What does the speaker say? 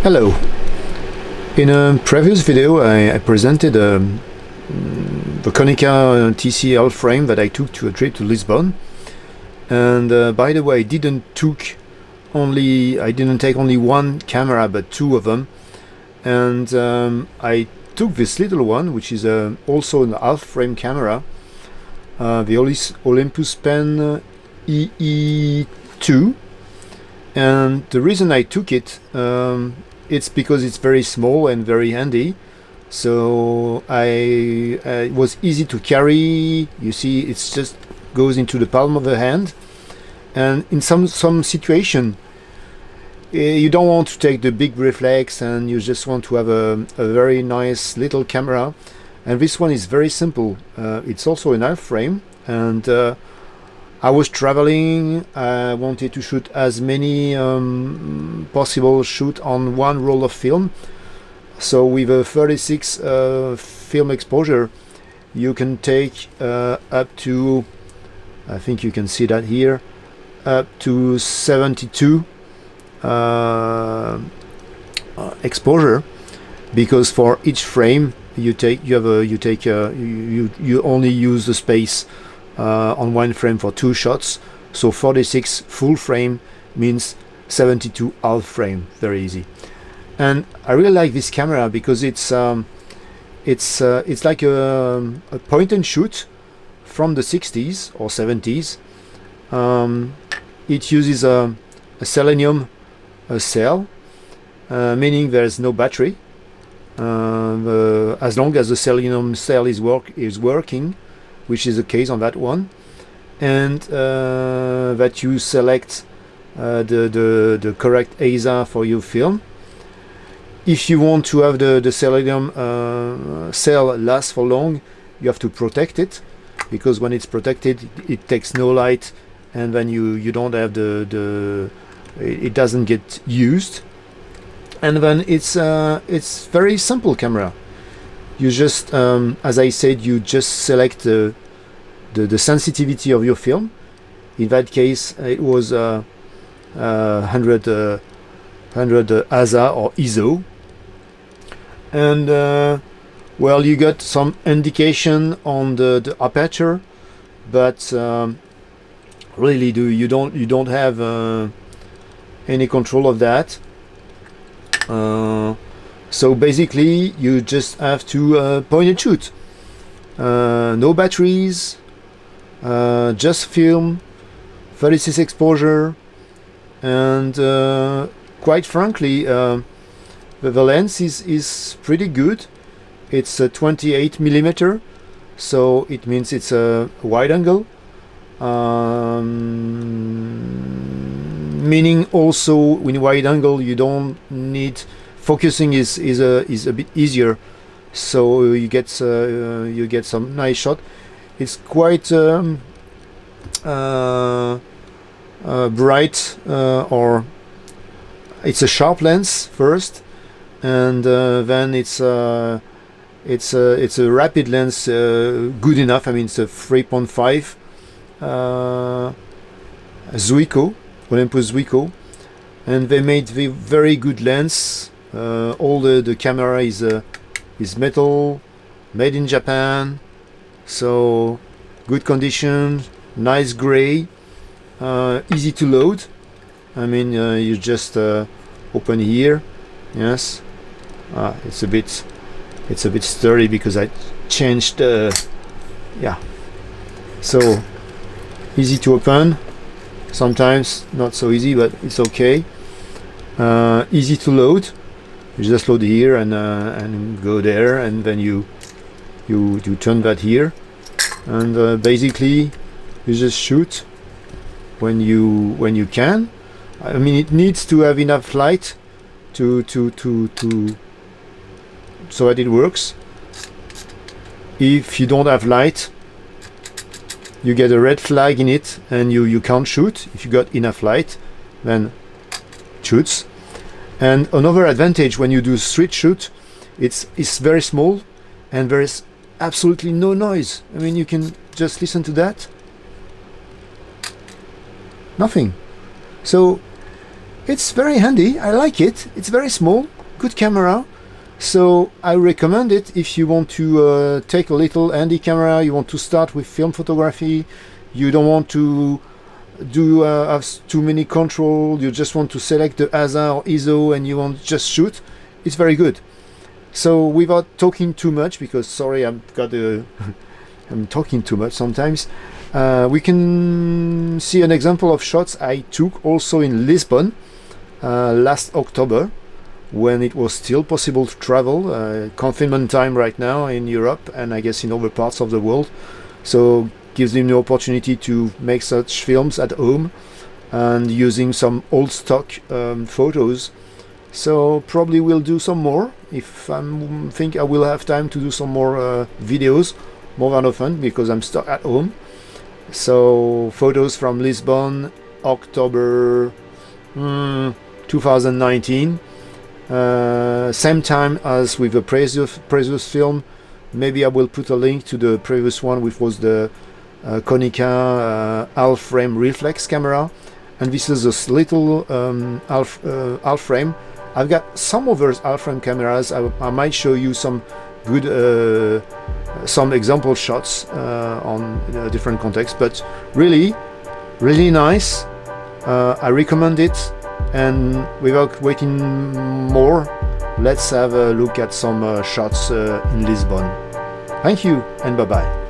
Hello. In a previous video I presented the Konica TC Haflframe that I took to a trip to Lisbon, and by the way I didn't take only one camera but two of them, and I took this little one which is also an Haflframe camera, the Olympus Pen EE2, and the reason I took it it's because it's very small and very handy. So it was easy to carry. You see, it's just goes into the palm of the hand, and in some situation you don't want to take the big reflex and you just want to have a very nice little camera, and this one is very simple. It's also an Haflframe, and I was traveling. I wanted to shoot as many possible shoot on one roll of film. So with a 36 film exposure, you can take up to, I think you can see that here, up to 72 exposure, because for each frame you only use the space on one frame for two shots. So 46 full frame means 72 half frame. Very easy. And I really like this camera because it's like a point and shoot from the 60s or 70s. It uses a selenium cell, meaning there's no battery as long as the selenium cell is working, which is the case on that one, and that you select the correct ASA for your film. If you want to have the selenium cell last for long, you have to protect it, because when it's protected it takes no light, and then you don't have it doesn't get used. And then it's very simple camera. You just as I said, you just select the sensitivity of your film. In that case it was 100 ASA or ISO, and well, you got some indication on the aperture, but really you don't have any control of that. So basically you just have to point and shoot. No batteries, just film, 36 exposure, and quite frankly the lens is pretty good. It's a 28 millimeter, so it means it's a wide angle, meaning also in wide angle you don't need focusing is a bit easier, so you get some nice shot. It's quite bright, or it's a sharp lens first, and then it's a rapid lens, good enough. I mean, it's a 3.5 Zuiko, Olympus Zuiko, and they made the very good lens. All the camera is metal, made in Japan, so good condition, nice gray, easy to load. I mean, you just open here. Yes, it's a bit sturdy because I changed yeah, so easy to open, sometimes not so easy, but it's okay. Easy to load. You just load here and go there, and then you turn that here, and basically you just shoot when you can. I mean, it needs to have enough light to so that it works. If you don't have light, you get a red flag in it and you can't shoot. If you got enough light, then it shoots. And another advantage when you do street shoot, it's very small and there is absolutely no noise. I mean, you can just listen to that. Nothing. So It's very handy. I like it. It's very small, good camera. So I recommend it if you want to take a little handy camera, you want to start with film photography, you don't want to do have too many control, you just want to select the ASA or ISO and you want to just shoot. It's very good. So without talking too much, because sorry, I'm talking too much sometimes, we can see an example of shots I took also in Lisbon last October, when it was still possible to travel. Confinement time right now in Europe and I guess in other parts of the world, so gives them the opportunity to make such films at home and using some old stock photos. So probably we'll do some more if I think I will have time to do some more videos more than often, because I'm stuck at home. So photos from Lisbon, October 2019. Same time as with the previous film. Maybe I will put a link to the previous one, which was the Konica Haflframe reflex camera, and this is a little Haflframe. I've got some other Haflframe cameras. I might show you some good some example shots on different contexts, but really nice. I recommend it. And without waiting more, let's have a look at some shots in Lisbon. Thank you and bye bye.